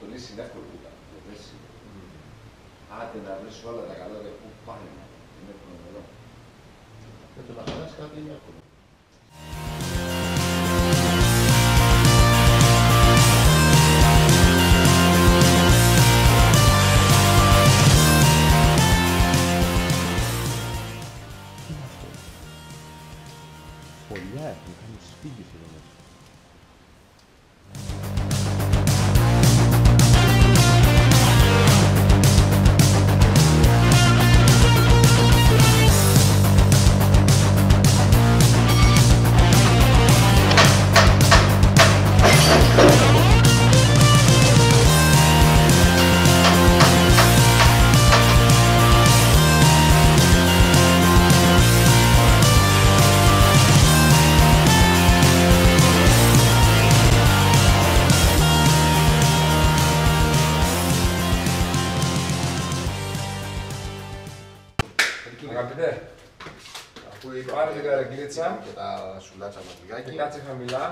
το λύσει είναι εύκολο που ήταν. Άντε να βρεις όλα τα καλά που πάνε. Είναι εύκολο εδώ. Με το να χαλάσει κάτι είναι εύκολο. Τι είναι αυτό? Φωλιά έχουν κάνει σφίγγες εδώ μέσα. Αγαπητέ, πάρε την καραγκίτσα και τα σουλάτσα μας λιγάκι. και κάτσε χαμηλά.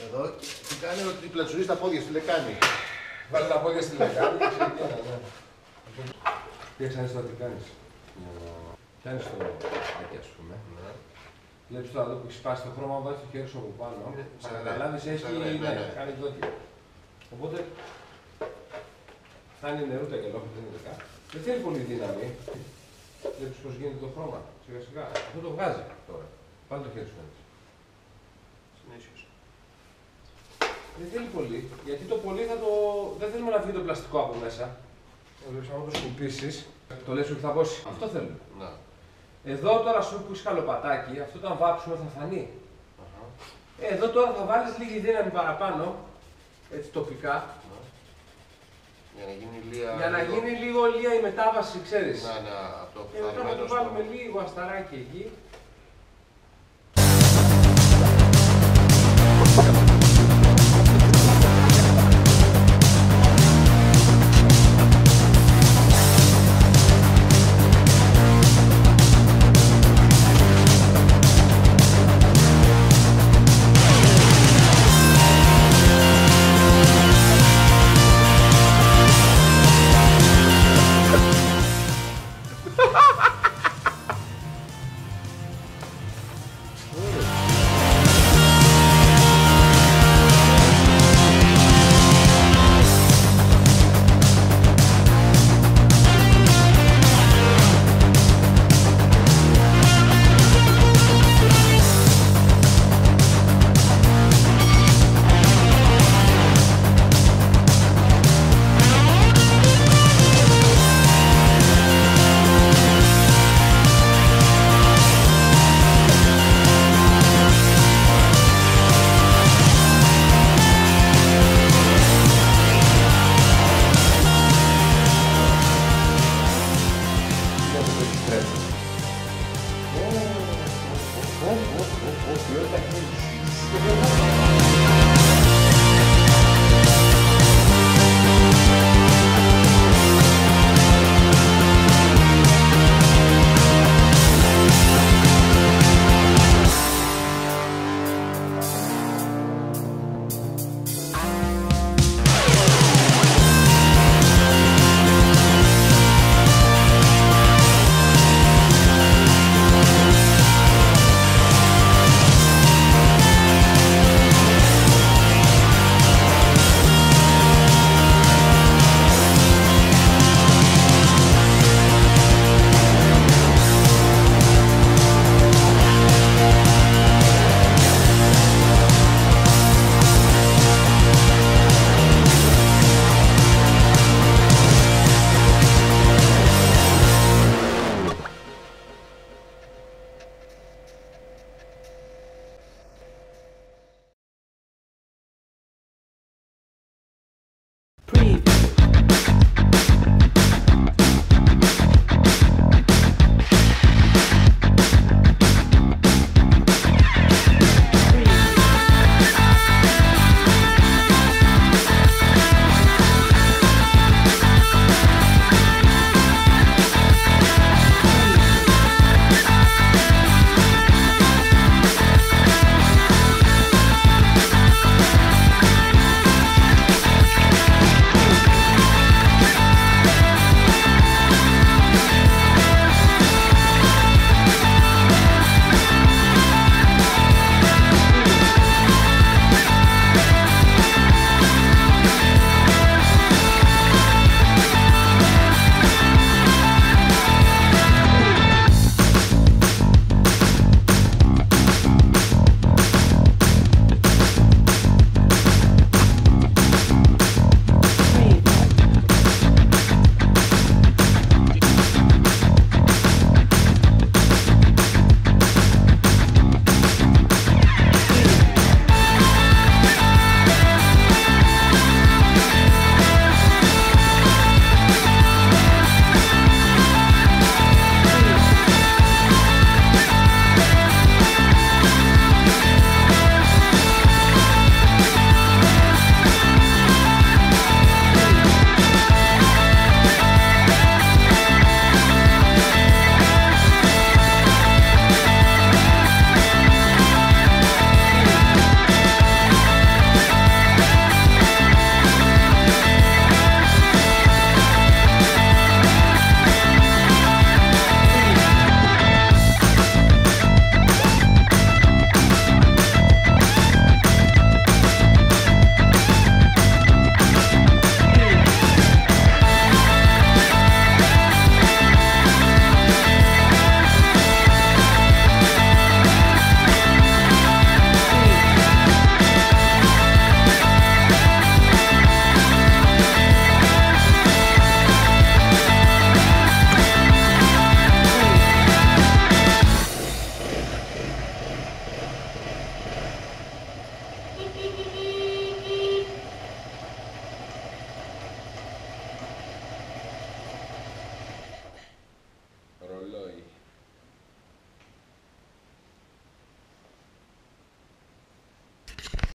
Εδώ τι κάνει ότι πλατσουρείς τα πόδια στη λεκάνη. Βάλε τα πόδια στη λεκάνη και ξεκινά, ναι. Τι έξανες τώρα, τι κάνεις? Πιάνεις το πάκι, ας πούμε. Βλέπεις τώρα εδώ που έχει σπάσει το χρώμα, βάζεις το χέρι σου από πάνω. Θα καταλάβεις, έχει κάνει δόκια. Οπότε φτάνει νερούτα και λόγω γενικά. Δεν θέλει πολύ δύναμη. Βλέπεις πώς γίνεται το χρώμα, σιγά σιγά. Αυτό το βγάζει τώρα. Πάλι το χέρι σου έτσι. Συνήθως. Δεν θέλει πολύ, γιατί το πολύ δεν θέλουμε να βγει το πλαστικό από μέσα. Βλέπεις, αν το σκουπίσεις, το λες ότι θα πώσει. Αυτό θέλουμε. Να. Εδώ τώρα σου που έχει καλοπατάκι, αυτό όταν βάψουμε θα φανεί. Εδώ τώρα θα βάλεις λίγη δύναμη παραπάνω, έτσι τοπικά. Για να γίνει λία. Για να γίνει λίγο λία η μετάβαση, ξέρεις. Να, από το Και μετά θα φθαρμένο το βάλουμε λίγο ασταράκι εκεί.